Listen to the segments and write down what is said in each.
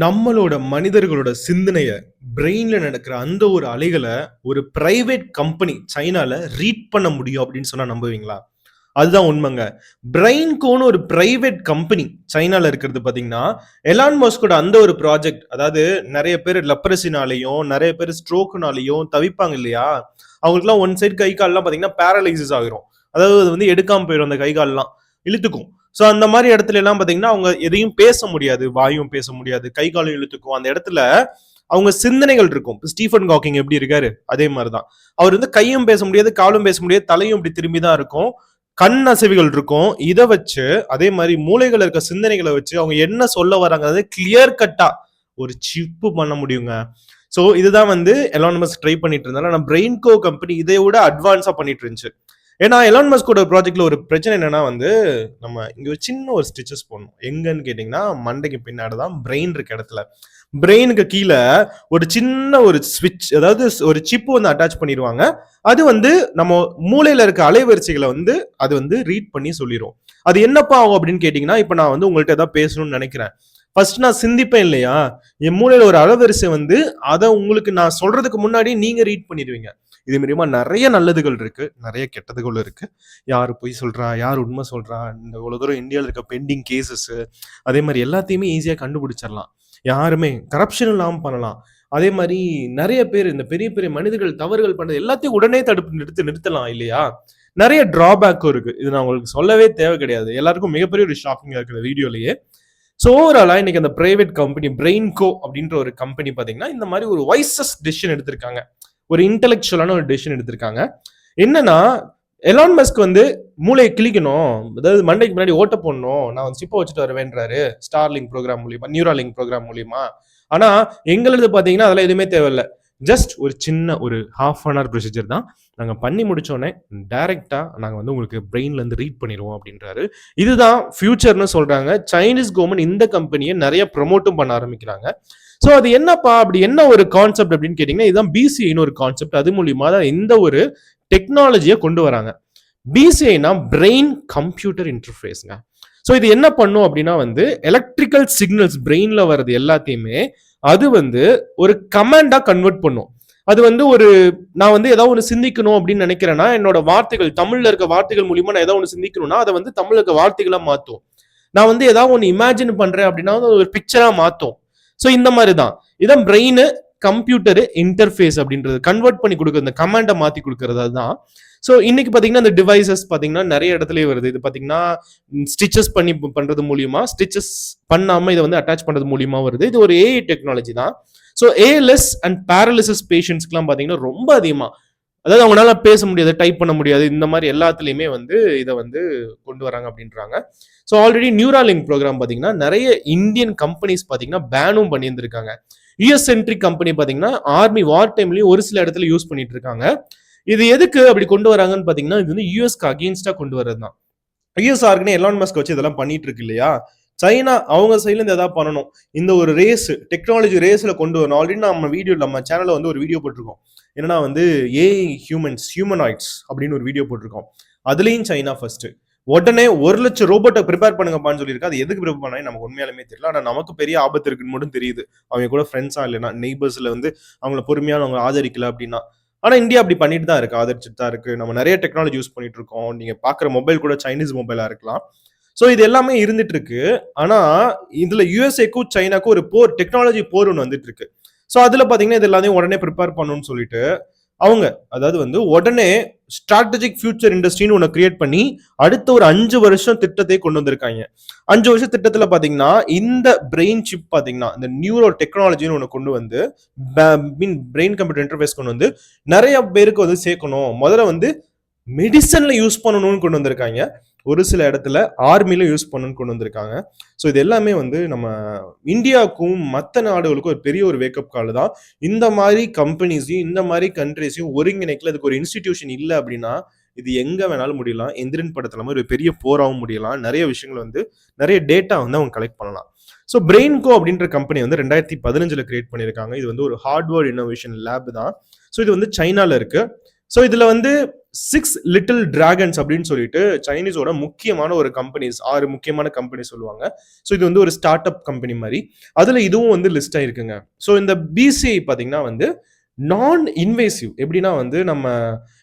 நம்மளோட மனிதர்களோட சிந்தனைய பிரெயின்ல நடக்கிற அந்த ஒரு அலைகளை ஒரு பிரைவேட் கம்பெனி சைனால ரீட் பண்ண முடியும் அப்படின்னு சொன்னா நம்புவீங்களா? அதுதான் உண்மைங்க. பிரெயின்கோன்னு ஒரு பிரைவேட் கம்பெனி சைனால இருக்கிறது பாத்தீங்கன்னா, எலான் மஸ்கோட அந்த ஒரு ப்ராஜெக்ட். அதாவது நிறைய பேர் லெப்ரசினாலையும் நிறைய பேர் ஸ்ட்ரோக்னாலையும் தவிப்பாங்க இல்லையா? அவங்களுக்குலாம் ஒன் சைடு கை கால்லாம் பாத்தீங்கன்னா பேரலைசிஸ் ஆகிரும். அதாவது அது வந்து எடுக்காம போயிடும், அந்த கை கால்லாம் இழுத்துக்கும். ஸோ அந்த மாதிரி இடத்துல எல்லாம் பாத்தீங்கன்னா அவங்க எதையும் பேச முடியாது, வாயும் பேச முடியாது, கை காலும் இழுத்துக்கும். அந்த இடத்துல அவங்க சிந்தனைகள் இருக்கும். ஸ்டீஃபன் காக்கிங் எப்படி இருக்காரு அதே மாதிரிதான். அவர் வந்து கையும் பேச முடியாது, காலும் பேச முடியாது, தலையும் இப்படி திரும்பி தான் இருக்கும், கண் அசைவுகள் இருக்கும். இதை வச்சு அதே மாதிரி மூளைகள் இருக்க சிந்தனைகளை வச்சு அவங்க என்ன சொல்ல வராங்கிறது கிளியர் கட்டா ஒரு சிப்பு பண்ண முடியுங்க. ஸோ இதுதான் வந்து எலான் மஸ்க் ட்ரை பண்ணிட்டு இருந்தாலும், ஆனா பிரெயின்கோ கம்பெனி இதை விட அட்வான்ஸா பண்ணிட்டு இருந்துச்சு. ஏன்னா எலான் மஸ்கோட ப்ராஜெக்ட்ல ஒரு பிரச்சனை என்னன்னா வந்து, நம்ம இங்க ஒரு சின்ன ஒரு ஸ்டிச்சஸ் போடணும். எங்கன்னு கேட்டீங்கன்னா மண்டைக்கு பின்னாடி தான் பிரெயின் இருக்க இடத்துல. பிரெயினுக்கு கீழே ஒரு சின்ன ஒரு ஸ்விட்ச், அதாவது ஒரு சிப் வந்து அட்டாச் பண்ணிடுவாங்க. அது வந்து நம்ம மூளையில இருக்க அலைவரிசைகளை வந்து அது வந்து ரீட் பண்ணி சொல்லிடும். அது என்னப்பா ஆகும் அப்படின்னு கேட்டீங்கன்னா, இப்ப நான் வந்து உங்கள்கிட்ட ஏதாவது பேசணும்னு நினைக்கிறேன். ஃபர்ஸ்ட் நான் சிந்திப்பேன் இல்லையா? என் மூளையில ஒரு அலைவரிசை வந்து அதை உங்களுக்கு நான் சொல்றதுக்கு முன்னாடி நீங்க ரீட் பண்ணிடுவீங்க. இது மூலியமா நிறைய நல்லதுகள் இருக்கு, நிறைய கெட்டதுகள் இருக்கு. யாரு பொய் சொல்றா, யார் உண்மை சொல்றா, இந்த இவ்வளவு தூரம் இந்தியாவில் இருக்க பெண்டிங் கேசஸ் அதே மாதிரி எல்லாத்தையுமே ஈஸியா கண்டுபிடிச்சிடலாம். யாருமே கரப்ஷன் இல்லாம பண்ணலாம். அதே மாதிரி நிறைய பேர் இந்த பெரிய பெரிய மனிதர்கள் தவறுகள் பண்றது எல்லாத்தையும் உடனே தடுப்பு நிறுத்தலாம் இல்லையா? நிறைய டிராபேக்கும் இருக்கு. இது நான் உங்களுக்கு சொல்லவே தேவை கிடையாது. எல்லாருக்கும் மிகப்பெரிய ஒரு ஷாக்கிங்கா இருக்குது வீடியோலயே. ஸோ ஓவராலா இன்னைக்கு அந்த பிரைவேட் கம்பெனி பிரெயின்கோ அப்படின்ற ஒரு கம்பெனி பாத்தீங்கன்னா இந்த மாதிரி ஒரு வைசஸ்ட் டிசிஷன் எடுத்திருக்காங்க. ஒரு இன்டெலெக்சுவலான ஒரு டிசிஷன் எடுத்திருக்காங்க. என்னன்னா, எலான் மஸ்க் வந்து மூளையை கிளிக்கணும், அதாவது மண்டைக்கு முன்னாடி ஓட்ட போடணும், நான் வந்து சிப்பை வச்சுட்டு வருவேன்றாரு ஸ்டார்லிங் ப்ரோக்ராம் மூலியமா, நியூராலிங்க் ப்ரோக்ராம் மூலியமா. ஆனா எங்களது பாத்தீங்கன்னா அதெல்லாம் எதுவுமே தேவையில்லை. ஜஸ்ட் ஒரு சின்ன ஒரு ஹாஃப் அன் ஹவர் ப்ரொசீஜர் தான். நாங்க பண்ணி முடிச்சோடனே டைரக்டா நாங்க வந்து உங்களுக்கு பிரெயின்ல இருந்து ரீட் பண்ணிடுவோம் அப்படின்றாரு. இதுதான் ஃபியூச்சர்னு சொல்றாங்க. சைனீஸ் கவர்மெண்ட் இந்த கம்பெனியை நிறைய ப்ரொமோட்டும் பண்ண ஆரம்பிக்கிறாங்க. ஸோ அது என்னப்பா அப்படி என்ன ஒரு கான்செப்ட் அப்படின்னு கேட்டீங்கன்னா, இதுதான் பிசிஐன்னு ஒரு கான்செப்ட். அது மூலியமா தான் இந்த ஒரு டெக்னாலஜியை கொண்டு வராங்க. பிசிஐனா பிரெயின் கம்ப்யூட்டர் இன்டர்ஃபேஸ்ங்க. ஸோ இது என்ன பண்ணும் அப்படின்னா வந்து எலக்ட்ரிக்கல் சிக்னல்ஸ் பிரெயின்ல வர்றது எல்லாத்தையுமே அது வந்து ஒரு கமாண்டா கன்வெர்ட் பண்ணும். அது வந்து ஒரு நான் வந்து ஏதாவது ஒன்று சிந்திக்கணும் அப்படின்னு நினைக்கிறேன்னா, என்னோட வார்த்தைகள் தமிழ்ல இருக்க வார்த்தைகள் மூலியமா நான் ஏதாவது ஒன்று சிந்திக்கணும்னா அதை வந்து தமிழ்ல இருக்க வார்த்தைகளா மாற்றும். நான் வந்து ஏதாவது ஒன்று இமேஜின் பண்றேன் அப்படின்னா ஒரு பிக்சரா மாற்றும். ஸோ இந்த மாதிரி தான் இதான் பிரெயின் கம்ப்யூட்டர் இன்டர்ஃபேஸ் அப்படின்றது கன்வெர்ட் பண்ணி கொடுக்குறது, இந்த கமாண்டை மாற்றி கொடுக்கறது தான். ஸோ இன்னைக்கு பார்த்தீங்கன்னா இந்த டிவைசஸ் பார்த்தீங்கன்னா நிறைய இடத்துலயே வருது. இது பார்த்தீங்கன்னா ஸ்டிச்சஸ் பண்ணி பண்றது மூலியமா, ஸ்டிச்சஸ் பண்ணாம இதை வந்து அட்டாச் பண்றது மூலியமா வருது. இது ஒரு ஏஐ டெக்னாலஜி தான். ஸோ ஏஎல்எஸ் அண்ட் பேரலிசிஸ் பேஷண்ட்ஸ்க்குலாம் பார்த்தீங்கன்னா ரொம்ப அதிகமா, அதாவது அவங்களால பேச முடியாது, டைப் பண்ண முடியாது, இந்த மாதிரி எல்லாத்துலயுமே வந்து இதை வந்து கொண்டு வராங்க அப்படின்றாங்க. ஸோ ஆல்ரெடி நியூராலிங்க் ப்ரோக்ராம் பார்த்தீங்கன்னா நிறைய இந்தியன் கம்பெனிஸ் பார்த்தீங்கன்னா பேனும் பண்ணியிருந்திருக்காங்க. யூஎஸ் சென்ட்ரிக் கம்பெனி பார்த்தீங்கன்னா ஆர்மி வார் டைம்லயும் ஒரு சில இடத்துல யூஸ் பண்ணிட்டு இருக்காங்க. இது எதுக்கு அப்படி கொண்டு வராங்கன்னு பார்த்தீங்கன்னா, இது வந்து யூஎஸ்க்கு அகேன்ஸ்டா கொண்டு வரது தான். யூஎஸ்ஆர்க்குன்னு எலான் மஸ்க் வச்சு இதெல்லாம் பண்ணிட்டு இருக்கு இல்லையா? சைனா அவங்க சைட்ல இருந்து எதாவது பண்ணணும். இந்த ஒரு ரேஸ் டெக்னாலஜி ரேஸ்ல கொண்டு வரணும். ஆல்ரெடி நம்ம வீடியோ நம்ம சேனல்ல வந்து ஒரு வீடியோ போட்டிருக்கோம். என்னன்னா வந்து ஏஐ ஹியூமனாய்ட்ஸ் அப்படின்னு ஒரு வீடியோ போட்டிருக்கோம். அதுலயும் சைனா ஃபர்ஸ்ட். உடனே 1,00,000 ரோபோட்டை ப்ரிப்பேர் பண்ணுங்கப்பான்னு சொல்லியிருக்கா. அது எதுக்கு ப்ரிப்பேர் பண்ணா நமக்கு உண்மையாலுமே தெரியல. ஆனா நமக்கு பெரிய ஆபத்து இருக்குன்னு மட்டும் தெரியுது. அவங்க கூட ஃப்ரெண்ட்ஸா இல்லைன்னா நெய்பர்ஸ்ல வந்து அவங்கள பொறுமையா அவங்க ஆதரிக்கல அப்படின்னா. ஆனா இந்தியா அப்படி பண்ணிட்டு தான் இருக்கு, ஆதரிச்சுட்டு தான் இருக்கு. நம்ம நிறைய டெக்னாலஜி யூஸ் பண்ணிட்டு இருக்கோம். நீங்க பாக்குற மொபைல் கூட சைனீஸ் மொபைலா இருக்கலாம். ஸோ இது எல்லாமே இருந்துட்டு இருக்கு. ஆனா இதுல யூஎஸ்ஏக்கும் சைனாக்கும் ஒரு போர், டெக்னாலஜி போர் ஒன்று வந்துட்டு இருக்கு. ஸோ அதுல பாத்தீங்கன்னா இது எல்லாத்தையும் உடனே ப்ரிப்பேர் பண்ணணும்னு சொல்லிட்டு அவங்க அதாவது வந்து உடனே ஸ்ட்ராட்டஜிக் ஃபியூச்சர் இண்டஸ்ட்ரின்னு ஒன்று கிரியேட் பண்ணி அடுத்த ஒரு 5 வருஷம் திட்டத்தை கொண்டு வந்திருக்காங்க. 5 வருஷம் திட்டத்துல பாத்தீங்கன்னா இந்த பிரெயின் சிப் பாத்தீங்கன்னா இந்த நியூரோ டெக்னாலஜின்னு ஒன்று கொண்டு வந்து பிரெயின் கம்ப்யூட்டர் இன்டர்ஃபேஸ் கொண்டு வந்து நிறைய பேருக்கு வந்து சேர்க்கணும். முதல்ல வந்து மெடிசன்ல யூஸ் பண்ணணும்னு கொண்டு வந்திருக்காங்க. ஒரு சில இடத்துல ஆர்மில யூஸ் பண்ணணும்னு கொண்டு வந்திருக்காங்க. ஸோ இது எல்லாமே வந்து நம்ம இந்தியாவுக்கும் மற்ற நாடுகளுக்கும் ஒரு பெரிய ஒரு வேக்கப் கால் தான். இந்த மாதிரி கம்பெனிஸையும் இந்த மாதிரி கண்ட்ரிஸையும் ஒருங்கிணைக்கல, அதுக்கு ஒரு இன்ஸ்டிடியூஷன் இல்லை அப்படின்னா இது எங்க வேணாலும் முடியலாம். எந்திரன் படத்துல மாதிரி ஒரு பெரிய போராகவும் முடியலாம். நிறைய விஷயங்கள் வந்து நிறைய டேட்டா வந்து அவங்க கலெக்ட் பண்ணலாம். ஸோ பிரெயின்கோ அப்படின்ற கம்பெனி வந்து 2015 கிரியேட் பண்ணியிருக்காங்க. இது வந்து ஒரு ஹார்ட்வேர் இன்னோவேஷன் லேப் தான். ஸோ இது வந்து சைனால இருக்கு. ஸோ இதுல வந்து 6 லிட்டில் டிராகன்ஸ் அப்படின்னு சொல்லிட்டு சைனீஸோட முக்கியமான ஒரு கம்பெனிஸ் 6 முக்கியமான கம்பெனி சொல்லுவாங்க. ஸோ இது வந்து ஒரு ஸ்டார்ட் அப் கம்பெனி மாதிரி. அதுல இதுவும் வந்து லிஸ்ட் ஆயிருக்குங்க. ஸோ இந்த பிசிஐ பாத்தீங்கன்னா வந்து நான் இன்வேசிவ். எப்படின்னா வந்து நம்ம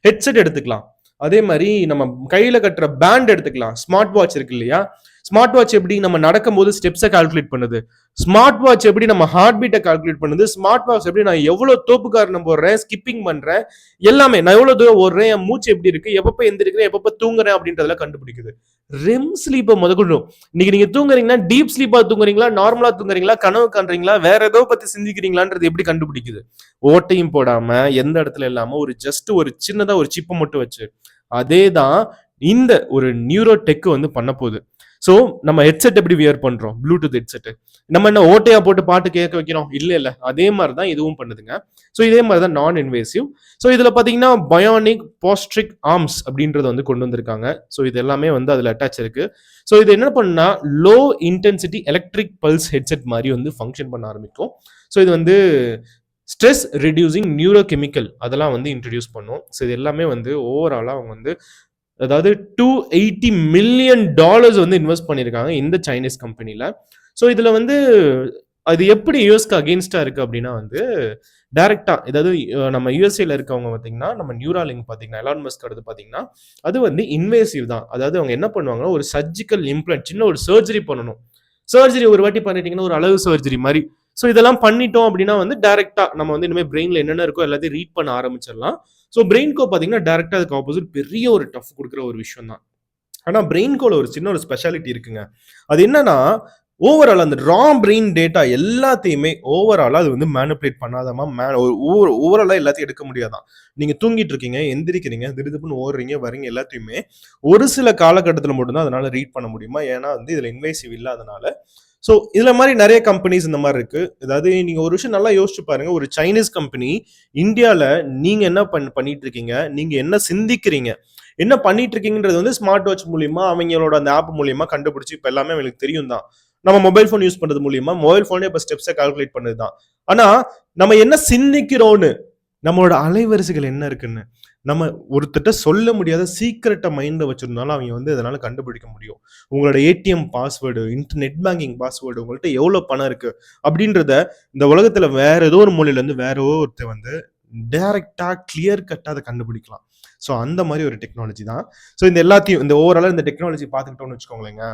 ஹெட்செட் எடுத்துக்கலாம், அதே மாதிரி நம்ம கையில கட்டுற பேண்ட் எடுத்துக்கலாம். ஸ்மார்ட் வாட்ச் இருக்கு இல்லையா, ஸ்மார்ட் வாட்ச் எப்படி நம்ம நடக்கும்போது ஸ்டெப்ஸை கால்குலேட் பண்ணுது, ஸ்மார்ட் வாட்ச் எப்படி நம்ம ஹார்ட் பீட்டை கால்குலேட் பண்ணுது, ஸ்மார்ட் வாட்ச் எப்படி நான் எவ்வளவு தோப்புக்காரணம் போடுறேன், ஸ்கிப்பிங் பண்றேன், எல்லாமே நான் எவ்வளவு தூரம் ஓடுறேன், என் மூச்சு எப்படி இருக்கு, எப்பப்ப எந்திரிக்கிறேன், எப்பப்ப தூங்குறேன் அப்படின்றதெல்லாம் கண்டுபிடிக்குது. ரெம் ஸ்லீப்பை முதற்கொண்டு இன்னைக்கு நீங்க தூங்குறீங்கன்னா டீப் ஸ்லீப்பா தூங்குறீங்களா, நார்மலா தூங்குறீங்களா, கனவு காண்றீங்களா, வேற ஏதோ பத்தி சிந்திக்கிறீங்களான்றது எப்படி கண்டுபிடிக்குது. ஓட்டையும் போடாம எந்த இடத்துல இல்லாம ஒரு ஜஸ்ட் ஒரு சின்னதா ஒரு சிப்பை மட்டும் வச்சு அதே தான் இந்த ஒரு நியூரோ டெக் வந்து பண்ண போகுது. ஸோ நம்ம ஹெட்செட் எப்படி வியர் பண்றோம், ப்ளூடூத் ஹெட்செட், நம்ம என்ன ஓட்டையா போட்டு பாட்டு கேட்க வைக்கிறோம், இல்ல அதே மாதிரி தான் இதுவும் பண்ணுதுங்க. ஸோ இதே மாதிரி தான் நான் இன்வேசிவ். ஸோ இதுல பாத்தீங்கன்னா பயோனிக் பாஸ்ட்ரிக் ஆர்ம்ஸ் அப்படின்றத வந்து கொண்டு வந்திருக்காங்க. ஸோ இது எல்லாமே வந்து அதுல அட்டாச் இருக்கு. ஸோ இது என்ன பண்ணா low intensity electric pulse headset மாதிரி வந்து ஃபங்க்ஷன் பண்ண ஆரம்பிக்கும். ஸோ இது வந்து ஸ்ட்ரெஸ் ரெடியூசிங் நியூரோ கெமிக்கல் அதெல்லாம் வந்து இன்ட்ரடியூஸ் பண்ணும். ஸோ இது எல்லாமே வந்து ஓவராலாக அவங்க வந்து அதாவது $280 மில்லியன் வந்து இன்வெஸ்ட் பண்ணியிருக்காங்க இந்த சைனீஸ் கம்பெனியில். ஸோ இதில் வந்து அது எப்படி யூஎஸ்க்கு அகெயின்ஸ்டாக இருக்குது அப்படின்னா வந்து டைரக்டாக, ஏதாவது நம்ம யூஎஸ்ஏல இருக்கவங்க பார்த்தீங்கன்னா நம்ம நியூராலிங்க் பார்த்தீங்கன்னா எலான் மஸ்க் அடுத்து பார்த்தீங்கன்னா அது வந்து இன்வேசிவ் தான். அதாவது அவங்க என்ன பண்ணுவாங்கன்னா ஒரு சர்ஜிக்கல் இம்ப்ளான்ட் சின்ன ஒரு சர்ஜரி பண்ணணும். சர்ஜரி ஒரு வாட்டி பண்ணிட்டீங்கன்னா ஒரு அளவு சர்ஜரி மாதிரி. ஸோ இதெல்லாம் பண்ணிட்டோம் அப்படின்னா வந்து டைரக்டா நம்ம வந்து இனிமேல் பிரெயின்ல என்னென்ன இருக்கோ எல்லாத்தையும் ரீட் பண்ண ஆரம்பிச்சிடலாம். ஸோ பிரெயின்கோ பார்த்தீங்கன்னா டைரக்டா அதுக்கு ஆப்போசிட் பெரிய ஒரு டஃப் கொடுக்குற ஒரு விஷயம் தான். ஆனால் பிரெயின்கோல ஒரு சின்ன ஒரு ஸ்பெஷாலிட்டி இருக்குங்க. அது என்னன்னா ஓவரால் அந்த ரா பிரெயின் டேட்டா எல்லாத்தையுமே ஓவராலா அது வந்து மேனிபுலேட் பண்ணாதாமா, ஓவராலா எல்லாத்தையும் எடுக்க முடியாதான். நீங்க தூங்கிட்டு இருக்கீங்க, எந்திரிக்கிறீங்க, திடுதுப்புன்னு ஓடுறீங்க வரீங்க, எல்லாத்தையுமே ஒரு சில காலகட்டத்தில் மட்டும்தான் அதனால ரீட் பண்ண முடியுமா. ஏன்னா வந்து இதுல இன்வேசிவ் இல்லாதனால. ஸோ இதுல மாதிரி நிறைய கம்பெனிஸ் இந்த மாதிரி இருக்கு. அதாவது நீங்க ஒரு விஷயம் நல்லா யோசிச்சு பாருங்க. ஒரு சைனீஸ் கம்பெனி இந்தியால நீங்க என்ன பண்ணிட்டு இருக்கீங்க, நீங்க என்ன சிந்திக்கிறீங்க, என்ன பண்ணிட்டு இருக்கீங்கன்றது வந்து ஸ்மார்ட் வாட்ச் மூலியமா அவங்களோட அந்த ஆப் மூலியமா கண்டுபிடிச்சு இப்ப எல்லாமே அவங்களுக்கு தெரியும் தான். நம்ம மொபைல் போன் யூஸ் பண்றது மூலியமா மொபைல் போனே இப்ப ஸ்டெப்ஸை கால்குலேட் பண்ணது தான். ஆனா நம்ம என்ன சிந்திக்கிறோம்னு, நம்மளோட அலைவரிசைகள் என்ன இருக்குன்னு நம்ம ஒருத்தட்ட சொல்ல முடியாத சீக்கிரட்டை மைண்ட்ல வச்சிருந்தாலும் அவங்க வந்து அதனால கண்டுபிடிக்க முடியும். உங்களோட ATM password, net banking password, உங்கள்கிட்ட எவ்வளவு பணம் இருக்கு அப்படின்றத இந்த உலகத்துல வேற ஏதோ ஒரு மூலையில இருந்து வேற ஒருத்தர் வந்து டைரக்டா கிளியர் கட்டா அதை கண்டுபிடிக்கலாம். ஸோ அந்த மாதிரி ஒரு டெக்னாலஜி தான். ஸோ இந்த எல்லாத்தையும் இந்த ஓவராலா இந்த டெக்னாலஜி பார்த்துக்கிட்டோம்னு வச்சுக்கோங்களேங்க,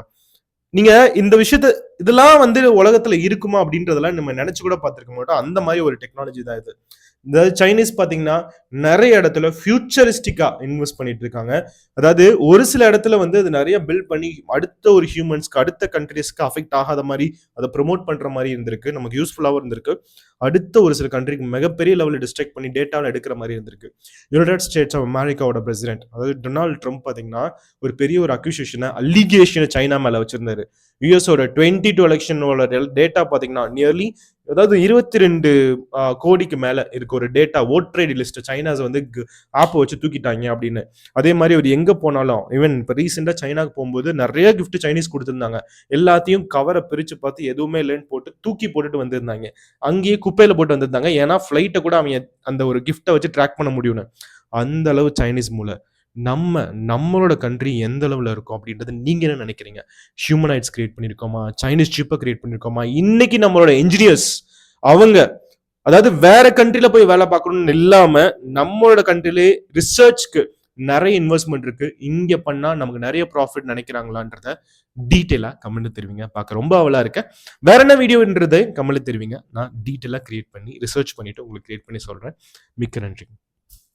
நீங்க இந்த விஷயத்த இதெல்லாம் வந்து உலகத்துல இருக்குமா அப்படின்றதெல்லாம் நம்ம நினைச்சு கூட பார்த்திருக்க மாட்டோம். அந்த மாதிரி ஒரு டெக்னாலஜி தான் இது. இந்த சைனீஸ் பாத்தீங்கன்னா நிறைய இடத்துல ஃபியூச்சரிஸ்டிக்கா இன்வெஸ்ட் பண்ணிட்டு இருக்காங்க. அதாவது ஒரு சில இடத்துல வந்து அது நிறைய பில்ட் பண்ணி அடுத்த ஒரு ஹியூமன்ஸ்க்கு அடுத்த கண்ட்ரீஸ்க்கு அஃபெக்ட் ஆகாத மாதிரி அதை ப்ரொமோட் பண்ற மாதிரி இருந்திருக்கு. நமக்கு யூஸ்ஃபுல்லாகவும் இருந்திருக்கு. அடுத்த ஒரு சில கண்ட்ரிக்கு மிகப்பெரிய லெவலில் டிஸ்ட்ராக்ட் பண்ணி டேட்டாவில் எடுக்கிற மாதிரி இருந்திருக்கு. யுனைடெட் ஸ்டேட்ஸ் ஆஃப் அமெரிக்காவோட பிரசிடென்ட் அதாவது டொனால்டு ட்ரம்ப் பாத்தீங்கன்னா ஒரு பெரிய ஒரு அக்யூசேஷனை அலிகேஷனை சைனா மேல வச்சிருந்தாரு. யூஎஸோட 22 எலெக்ஷனோட டேட்டா பாத்தீங்கன்னா நியர்லி அதாவது 22 கோடிக்கு மேல இருக்கு ஒரு data voter ID list Chinese வந்து ஆப் வச்சு தூக்கிட்டாங்க அப்படின்னு. அதே மாதிரி ஒரு எங்க போனாலும் ஈவன் இப்போ ரீசெண்டா சைனாக்கு போகும்போது நிறைய கிஃப்ட் சைனீஸ் கொடுத்துருந்தாங்க. எல்லாத்தையும் கவரை பிரிச்சு பார்த்து எதுவுமே இல்லைன்னு போட்டு தூக்கி போட்டுட்டு வந்திருந்தாங்க. அங்கேயே குப்பையில போட்டு வந்திருந்தாங்க. ஏன்னா ஃபிளைட்டை கூட அவங்க அந்த ஒரு கிஃப்டை வச்சு ட்ராக் பண்ண முடியும்னு. அந்த அளவு சைனீஸ் மூளை. நம்மளோட கண்ட்ரி எந்த அளவுல இருக்கும் அப்படின்றது நீங்க என்ன நினைக்கிறீங்க? ஹியூமனைட்ஸ் கிரியேட் பண்ணிருக்கோமா, சைனீஸ் சிப்பை கிரியேட் பண்ணிருக்கோமா? இன்னைக்கு நம்மளோட என்ஜினியர்ஸ் அவங்க அதாவது வேற கண்ட்ரில போய் வேலை பார்க்கணும்னு இல்லாம நம்மளோட கண்ட்ரிலே ரிசர்ச்க்கு நிறைய இன்வெஸ்ட்மெண்ட் இருக்கு. இங்க பண்ணா நமக்கு நிறைய ப்ராஃபிட் நினைக்கிறாங்களான்றத டீட்டெயிலா கமெண்ட் தெரிவிங்க. பார்க்க ரொம்ப அவலா இருக்கேன். வேற என்ன வீடியோன்றதை கமெண்ட் தெரிவிங்க. நான் டீட்டெயிலா கிரியேட் பண்ணி ரிசர்ச் பண்ணிட்டு உங்களுக்கு கிரியேட் பண்ணி சொல்றேன். மிக்க நன்றி.